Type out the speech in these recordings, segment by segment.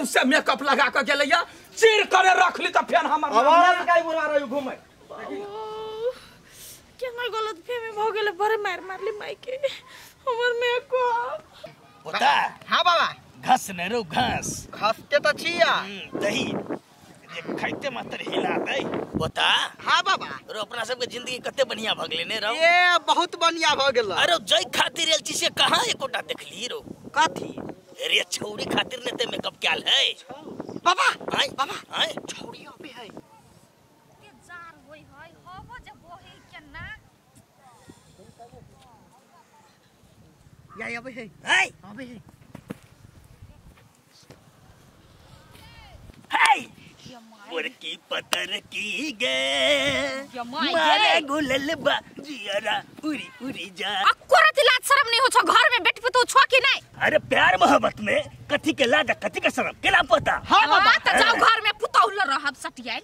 सौसे मेकअप लगा के गेलैया चीर करे रखली त फेर हमर आवाज काई बुरा रही घूमे केना गलत फेमे भ गेले बरे मारली माई के हमर मेकअप पता हां बाबा घास न रो घास के त छिया दही ये खाइते मात्र हिला दे पता हां बाबा रो अपना सब के जिंदगी कते बढ़िया भ गेले ने रो ये बहुत बढ़िया भ गेल अरे जय खातिर एल चीज से कहां एकोटा देखली रो कथी अरे छौरी खातिर ने ते मेकअप क्याल है बाबा आय बाबा आय छौरी अबे है के जार होई है हबो जे बोहे केना या अबे है आय अबे है हाय मुर्की पतर की गे यमाई मारे गे गुलल बा जियारा उरी उरी जा अकोरत लाज शर्म नहीं हो छ घर में बेटी पुतो छ कि नहीं अरे प्यार मोहब्बत में कथी के लाज कथी के शर्म केला पता हां बाबा त जाओ घर में पुतौल रहब सटियाल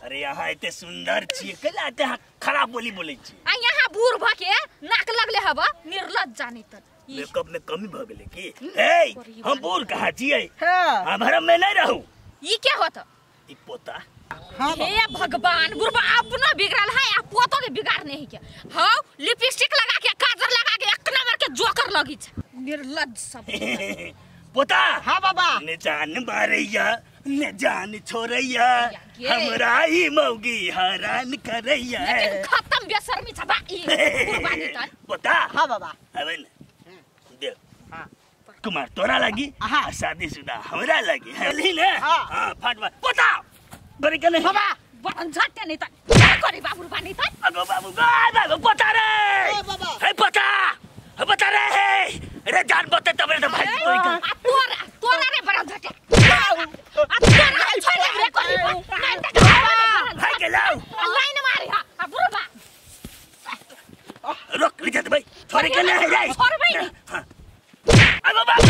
अरे यहाँ इतने सुंदर छिए केला ते खराब बोली बोले छी आ यहाँ बूढ़ भ के नाक लगले हब निर्लज जानी त मेकअप में कमी भ गेले की ए हम बूढ़ कहा छिए हां हम हरम में नहीं रहू ई के होत ई पोता हे भगवान बुढ़बा अपना बिगड़ल है आ पोतो के बिगाड़ने है के हां लिपस्टिक लगा के काजल लगा के एक नंबर के जोकर लगी छ निर्लज सब पोता हां बाबा ने जान मारैया ने जान छोड़ैया हमरा ही मौगी हैरान करैया लेकिन खत्म बेशर्मी छ बा ई कुर्बानी त पोता हां बाबा अबे दे हां कुमार तोरा लगी शादीशुदा हमरा लगी है ने हां फटवा पोता बड़ी कने बाबा बन झट्टे नहीं त करी बाबू बानी त अगो बाबू बाबू पोता रे बाबा हे पोता रे अरे जान बते तबरे तो भाई तोरा रे बड़ा झट्टे तोरा छोड़ रे करी भाई के लाओ लाइन मारी हां बुढ़बा रोक ले जा भाई छोरे के ले जाए छोड़ भाई अगो बाबू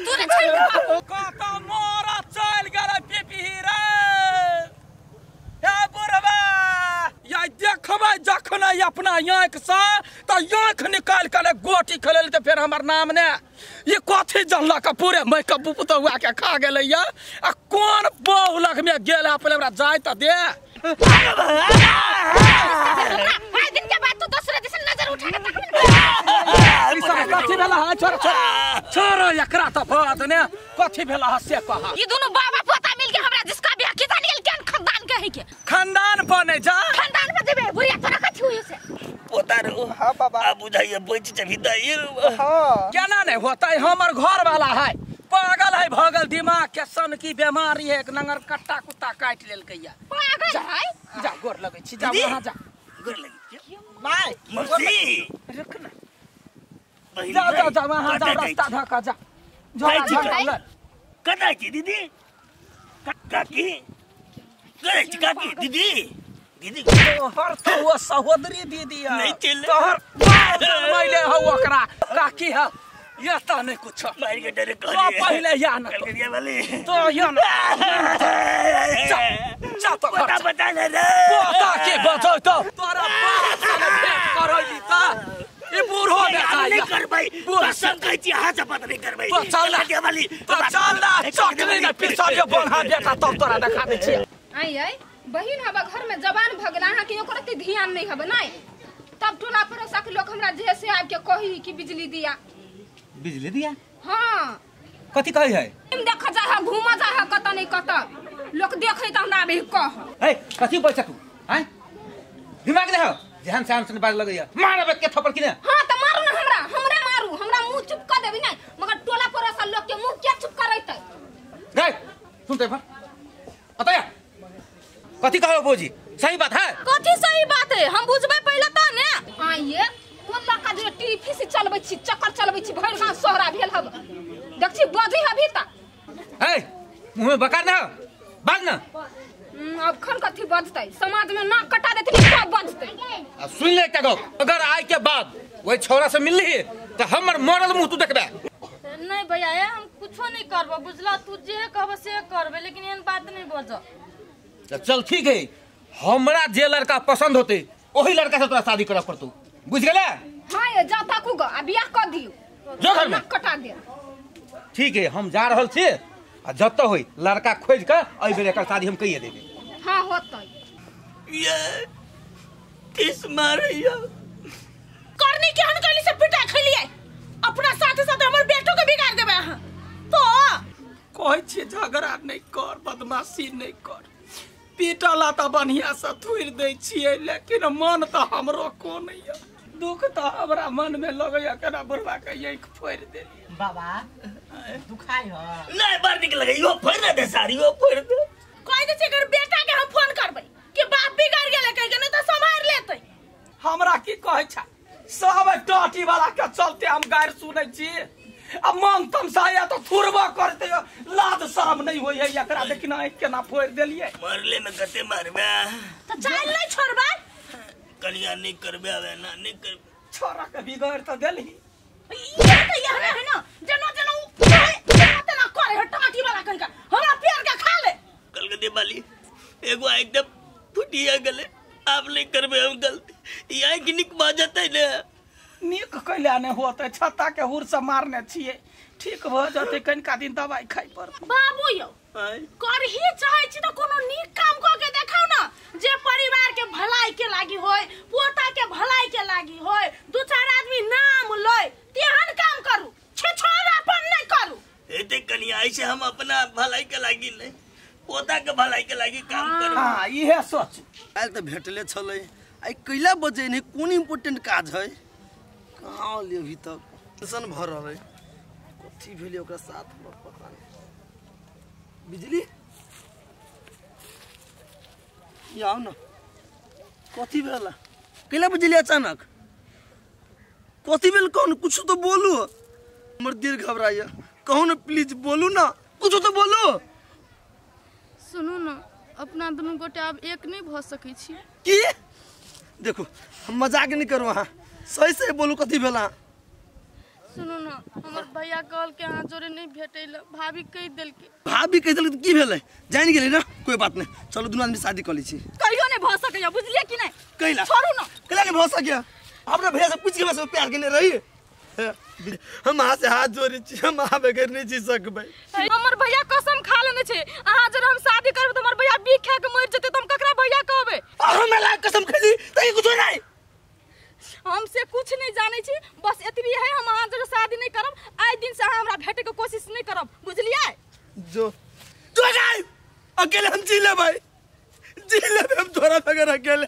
तू रे छोड़ काका मोरा चल गेल पिपी रे हे बुढ़बा या देखबै जखन अपना आंख से त आंख निकाल के गोटी खेलल त फिर हमर नाम ने ये कथी जानला का पूरे मेकअप पुतौआ के खा गेलैया आ कोन बहुलक में गेल अपने हमरा जाय त दे भाई दिन के बाद तू दूसरे दिस नजर उठा के कथी भेला है छोरो एकरा त बात ने कथी भेला है से कहा ये दोनों बाबा पोता मिल के हमरा जिसका ब्याह किसान गेल केन खानदान के है के खानदान बने जा खानदान में देबे बुढ़िया तोरा कथी हुई से पोता रो हां बाबा अब बुझाइए बच जभी दई हां केना नहीं होता है हमर घर वाला है पागल है भगल दिमाग के सन की बीमारी है एक नंगर कट्टा कुत्ता काट लेल कैया पागल है जा गोर लगै छी जा वहां जा गोर लगी माय मर्सी रुक ना जा वहां जा रास्ता ढका जा झोला कदा की दीदी काकी करे काकी दीदी दीदी तोहर तो वो सहोदरी दीदी है नहीं चल तोहर मैले हो ओकरा काकी है ये त नहीं कुछ मार के डरे तो पहले या न कलकरिया वाली तो या न जा तो पता बता ले रे पोता के बचो तो तोरा बाप से भेंट करैली त ई बूढ़ो नहीं कर भाई कसम कहै छी हां से बात नहीं कर भाई चल दे वाली तो चल ना चटनी ना पिसा के बंधा बेटा तब तोरा दिखा दे छी आई बहिन हवा घर में जवान भगला हां के ओकरा के ध्यान नहीं हबे नहीं तब टोला पड़ोसा के लोग हमरा जे से आके कही कि बिजली दिया हां कथी कहै है हम देख जा है घूम जा है कत नहीं कत लोग देखे त हमरा भी कह ए कथी बोल तू हैं दिमाग नहीं हो ध्यान से आमसन बाज लगैया मारबे के थप्पड़ किने हां त मारू ना हमरा मारू हमरा मुंह चुप कर देबी नहीं मगर टोला पड़ोसा लोग के मुंह के चुप करैतै रे सुनते पर अतया कथी कहो बोजी सही बात है कथी सही बात है हम बुझबै पहले त ने आइए कोन लका जे टीवी से चलबै छी चक्कर चलबै छी भैर गांव सोहरा भेल हब देखछि बजै अभी त ए मुंह में बकार ना बाज ना अब खन कथी बजतै समाज में नाक कटा देथि सब बजतै आ सुन ले एकटा गप अगर आइ के बाद ओइ छोरा से मिलली त हमर मरल मुंह तू देखबे नहीं भैया हम कुछो नहीं करबो बुझला तू जे कहबे से करबे लेकिन एहन बात नहीं बज चल ठीक है हमरा जे लड़का पसंद होते वही लड़का से तोरा शादी करब पड़तौ बुझ गेले हां ये जा ताकू ग आ बियाह कर दियो जो घर में कटा दे। ठीक है हम जा रहल छी आ जत होई लड़का खोज के अइ बेर एकर शादी हम कइए देबे। हां होतै ये किस मारैया करनी केहन कैली से पिटा खलिए अपना साथे साथे हमर बेटो के बिगाड़ देबे अहाँ तो कहै छियै झगड़ा नहीं कर बदमाशी नहीं कर पीटला त बढ़िया से थुर दै छियै लेकिन मन त हमरो को नहीं है दुख त हमरा मन में लगैया केना बुढ़वा के आँख फोड़ देली बाबा दुखाई हो नहीं बार निकल गई वो फोड़ दे सारी वो फोड़ दे कह दे छै अगर बेटा के हम फोन करबै कि बाप बिगाड़ गेलै कह के नहीं त संभाल लेतै। हमरा की कहै छै सब टाटी वाला के चलते हम गायर सुनै छी अब मन तमसाया तो थुरबा करते लाद शरम नहीं होई है एकरा लेकिन आँख केना फोड़ देलिए मरले में कते मारबे त चाल नहीं छोड़बै कलिया नहीं करबे आवे ना नहीं कर छोरा के बिगाड़ त देली ये त यहरे है ना जना तना करे टाटी वाला कह के हमरा पेड़ के खा ले कल के दिवाली एगो एकदम फुटिया गले आप नहीं करबे हम गलती यही की निक बाजत है ने निक कैला ने होते छत्ता के हुर से मारने छिए ठीक भ जते कनिका दिन दवाई खाई पर बाबू यो करही चाहे छी त कोनो नीक काम क के देखाओ ना जे परिवार के भलाई के लागी होय पोता के भलाई के लागी होय दू चार आदमी नाम लय तेहन काम करू छछोरापन नहीं करू एते कनिया ऐसे हम अपना भलाई के लागी नहीं पोता के भलाई के लागी काम करू हां इहे सोच आयल त भेटले छलै आई कैला बजे नहीं कोन इम्पोर्टेंट काज है कहाँ ले अभी तक टेंशन भर रहे कथी भेले ओकरा साथ में पता नहीं बिजली आओ ना कथी भेला कैला बजे अचानक कथी भेल कौन कुछ तो बोलू हमर दिल घबराया कहो ना प्लीज बोलू ना कुछ तो बोलू सुनू ना अपना दोनों गोटे अब एक नहीं भ सकै छी की देखो हम मजाक नहीं करो हाँ सही से बोलू कथी भेला सुनू ना हमर भैया कहल के हां जोरे नहीं भेटैला भाभी कह देल के भाभी कह देल की भेले जान गेली ना कोई बात नहीं चलो दोनों आदमी शादी कर ली छी कहियो नहीं भ सकैया बुझलिए कि नहीं कैला छोड़ू ना कैला नहीं हो सकिया अपना भैया से पूछ के बस प्यार करने रही हम हाथ से हाथ जोड़ी छी हम आ बगैर नहीं जी सकबै हमर भैया कसम खा लेने छे अहाँ जब हम शादी करब त हमर भैया बीख खा के मर जते त हम ककरा भैया कहबे हम ला कसम खली त कुछ नहीं हमसे कुछ नहीं जाने छी बस एतबी है हम अहाँ जब शादी नहीं करब आइ दिन से अहाँ हमरा भेटे के कोशिश नहीं करब बुझलिए जो तो जाई अकेले हम जी लेबै हम तोरा बगैर अकेले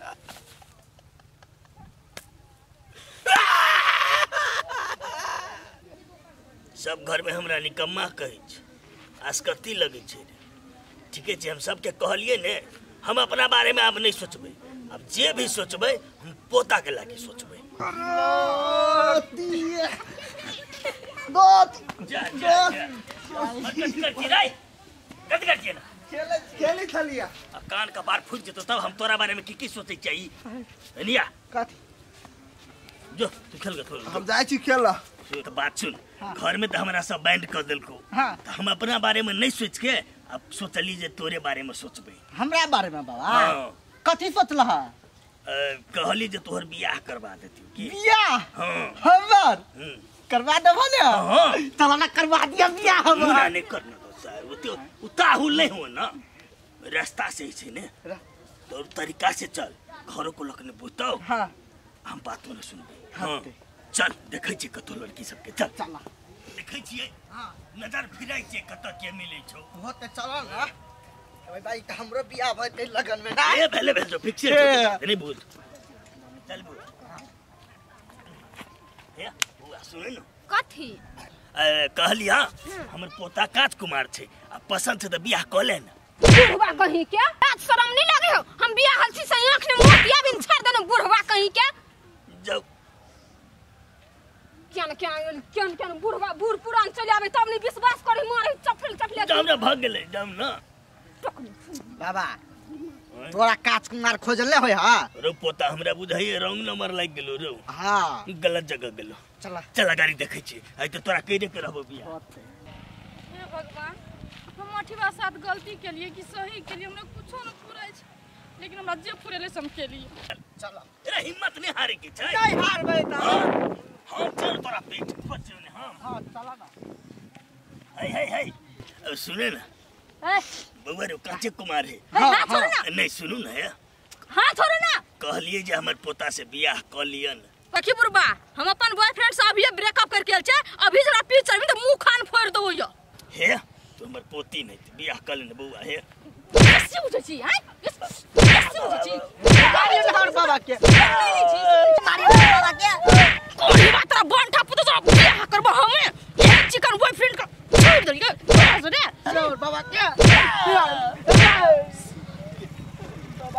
सब घर में हमरा निकम्मा कहै छै आसकती लगै छै ठीके छै हम सबके कहलिए ने हम अपना बारे में अब नहीं सोचबै अब जे भी सोचबै हम पोता के लागी सोचबै जा जा कट कर ना खेली खलिया कान का बार फूट जेतो तब हम तोरा बारे में की सोचे चाहिए निया कथी जो तू खेल गए हम जाय छी खेला तो बात सुन घर में तो हमारा सब बैंड कर दिल को तो हम अपना बारे में नहीं सोच के अब सोचली जे तोरे बारे में सोचबे हमरा बारे में बाबा कथी सोचलह कहली जे तोहर बियाह करवा देती की बियाह हां हमर करवा देबो ने तब ना करवा दिया बियाह हमर पूरा नहीं करना तो सर वो तो उताहुल नहीं हो ना रास्ता से ही से ने तो तरीका से चल घरों को लकने बुताओ हां हम बात में सुनबे हां चल देखै छी कतो लड़की सबके चल चल देखै छियै हां नजर फिराइ छै कतो के मिलै छौ हो त चल ना ओए भाई हमरो बियाह भइ ते लगन में ए पहले भेल जो फिक्स है नहीं बोल चल बोल या वो सुन न कथी कहली हां हमर पोता राजकुमार छै आ पसंद छै त बियाह क ले न बुढ़वा कहीं के आज शर्म नहीं लगे हो हम बियाह हलसी से आंख में मोतिया बिन छाड़ देना बुढ़वा कहीं के जाओ क्या बुढ़वा बूढ़ पुरान चले आवे तब नहीं विश्वास करे मारे चफल जाम ना भाग गेले जाम ना बाबा तोरा राजकुमार खोजले होय हा रो पोता हमरा बुझाई रंग नंबर लाग गेलो रो हां गलत जगह गेलो चला गाड़ी देखै छी आइ त तोरा कहि दे के रहबो बियाह हे भगवान हम अठीबा साथ गलती के लिए कि सही के लिए हमरा कुछो न पुरै छै लेकिन हमरा जे पुरेले सम के लिए चलो तेरा हिम्मत नहीं हारे की छै नहीं हारबै त हां चल तोरा पेट बच्चे ने हां है अब सुने ना ए, बउआ रे कांचे कुमार है हाँ छोड़ो ना नहीं सुनू ना है हाँ छोड़ो ना कहलिए जे हमर पोता से बियाह क लियन पखी बुरबा हम अपन बॉयफ्रेंड से अभी ब्रेकअप करके आल छे अभी जरा पीछ चढ़बी तो मुंह खान फोड़ दो यो है तो हमर पोती नहीं थी बियाह कर लेने बउआ है कैसे बुझे छी हैं कैसे बुझे छी मारियो ना हमर बाबा के नहीं छी मारियो ना बाबा के